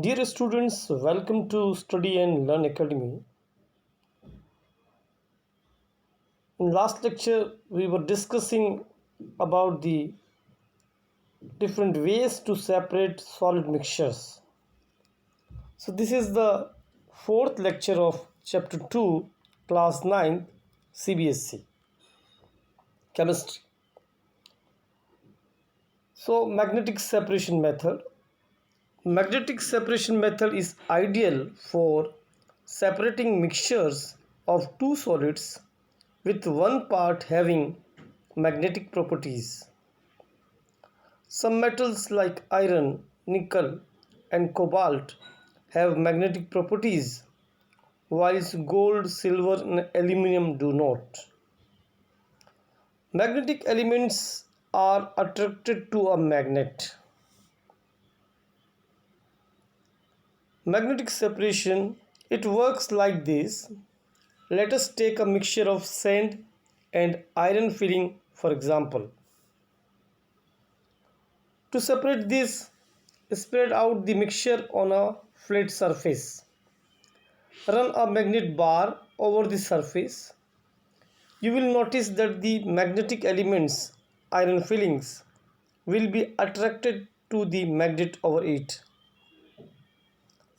Dear students, welcome to Study and Learn Academy. In last lecture, we were discussing about the different ways to separate solid mixtures. So this is the fourth lecture of Chapter 2, Class 9, CBSC, Chemistry. So magnetic separation method. Magnetic separation method is ideal for separating mixtures of two solids with one part having magnetic properties. Some metals like iron, nickel, and cobalt have magnetic properties, whilst gold, silver, and aluminum do not. Magnetic elements are attracted to a magnet. Magnetic separation, it works like this. Let us take a mixture of sand and iron filling for example. To separate this, spread out the mixture on a flat surface. Run a magnet bar over the surface. You will notice that the magnetic elements, iron fillings, will be attracted to the magnet over it.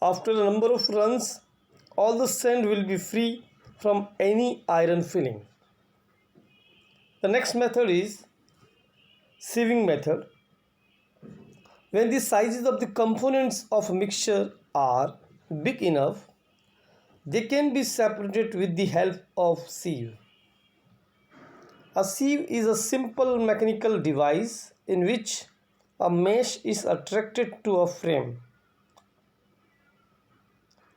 After a number of runs, all the sand will be free from any iron filling. The next method is sieving method. When the sizes of the components of a mixture are big enough, they can be separated with the help of sieve. A sieve is a simple mechanical device in which a mesh is attracted to a frame.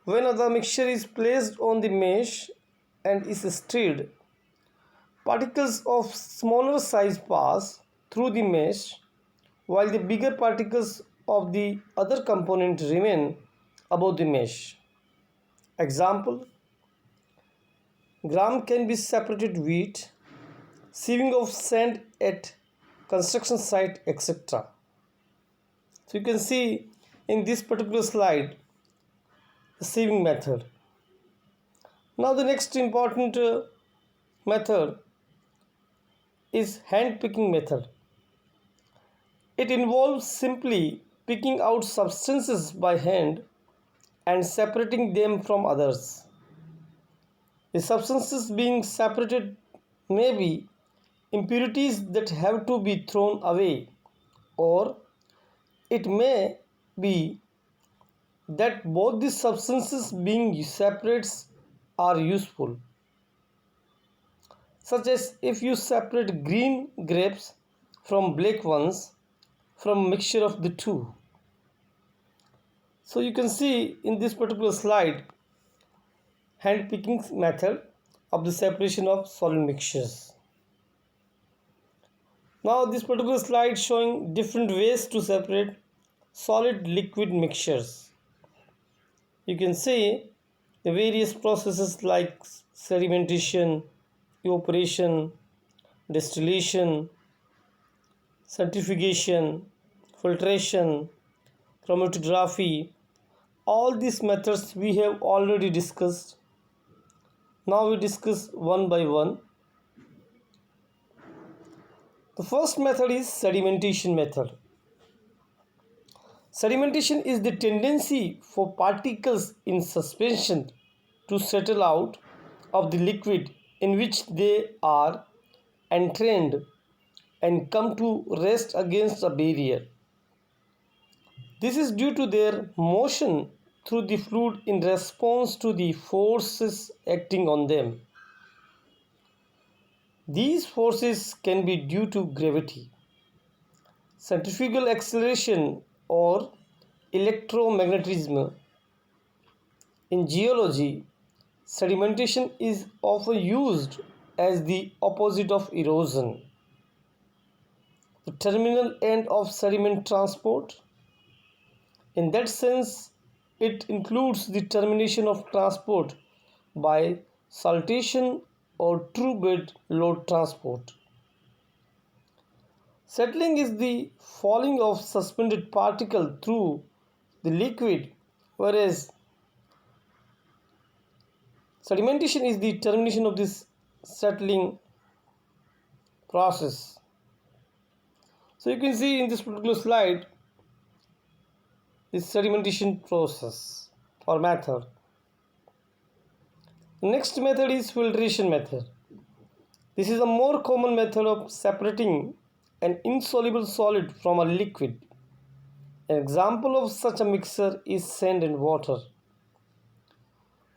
When the mixture is placed on the mesh and is stirred, particles of smaller size pass through the mesh while the bigger particles of the other component remain above the mesh. Example: gram can be separated wheat, sieving of sand at construction site, etc. So you can see in this particular slide the sieving method. Now the next important method is hand picking method. It involves simply picking out substances by hand and separating them from others. The substances being separated may be impurities that have to be thrown away, or it may be that both the substances being separates are useful, such as if you separate green grapes from black ones from mixture of the two. So you can see in this particular slide hand picking method of the separation of solid mixtures. Now this particular slide showing different ways to separate solid liquid mixtures. You can see the various processes like sedimentation, evaporation, distillation, centrifugation, filtration, chromatography. All these methods we have already discussed. Now we discuss one by one. The first method is sedimentation method. Sedimentation is the tendency for particles in suspension to settle out of the liquid in which they are entrained and come to rest against a barrier. This is due to their motion through the fluid in response to the forces acting on them. These forces can be due to gravity, centrifugal acceleration, or electromagnetism. In geology, sedimentation is often used as the opposite of erosion. The terminal end of sediment transport. In that sense, it includes the termination of transport by saltation or true bed load transport. Settling is the falling of suspended particle through the liquid whereas sedimentation is the termination of this settling process. So you can see in this particular slide this sedimentation process or method. The next method is filtration method. This is a more common method of separating an insoluble solid from a liquid. An example of such a mixture is sand and water.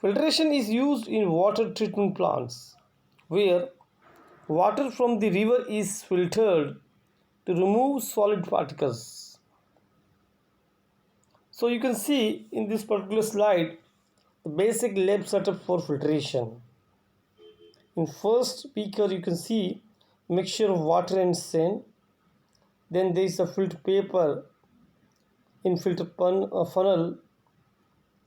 Filtration is used in water treatment plants, where water from the river is filtered to remove solid particles. So you can see in this particular slide the basic lab setup for filtration. In first beaker you can see mixture of water and sand. Then there is a filter paper in filter funnel,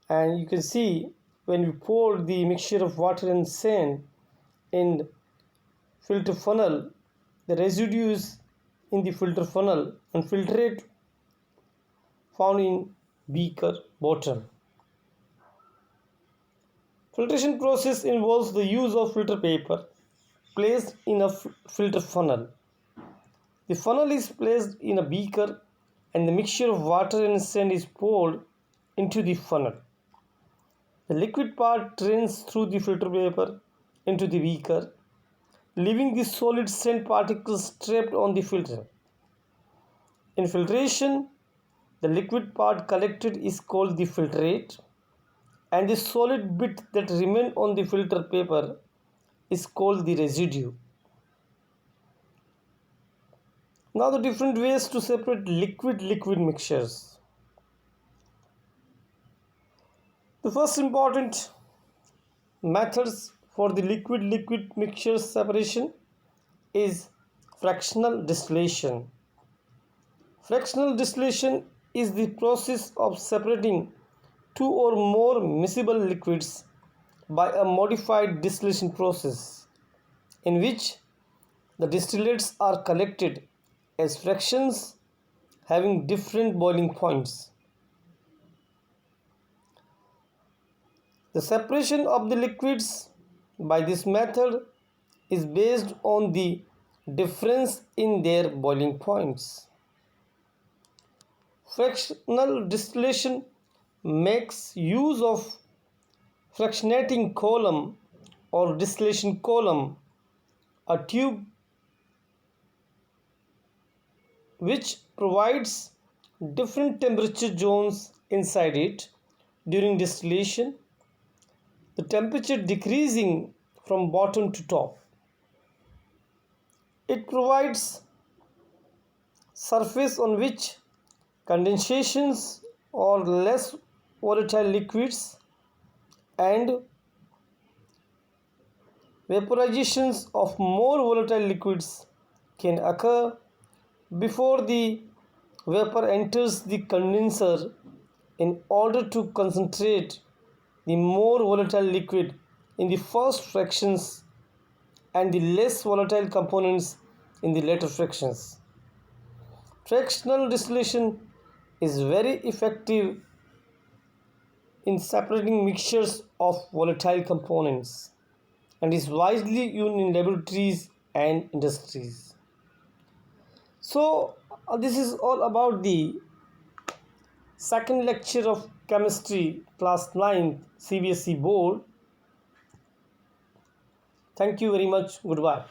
and you can see when you pour the mixture of water and sand in filter funnel, the residues in the filter funnel and filtrate found in beaker bottom. Filtration process involves the use of filter paper placed in a filter funnel. The funnel is placed in a beaker and the mixture of water and sand is poured into the funnel. The liquid part drains through the filter paper into the beaker, leaving the solid sand particles trapped on the filter. In filtration, the liquid part collected is called the filtrate, and the solid bit that remains on the filter paper is called the residue. Now the different ways to separate liquid mixtures. The first important methods for the liquid mixture separation is fractional distillation. Fractional distillation is the process of separating two or more miscible liquids by a modified distillation process in which the distillates are collected as fractions having different boiling points. The separation of the liquids by this method is based on the difference in their boiling points. Fractional distillation makes use of fractionating column or distillation column, a tube which provides different temperature zones inside it during distillation, the temperature decreasing from bottom to top. It provides surface on which condensations or less volatile liquids and vaporizations of more volatile liquids can occur before the vapor enters the condenser in order to concentrate the more volatile liquid in the first fractions and the less volatile components in the later fractions. Fractional distillation is very effective in separating mixtures of volatile components and is widely used in laboratories and industries. So this is all about the second lecture of chemistry class 9 CBSE board. Thank you very much. Goodbye.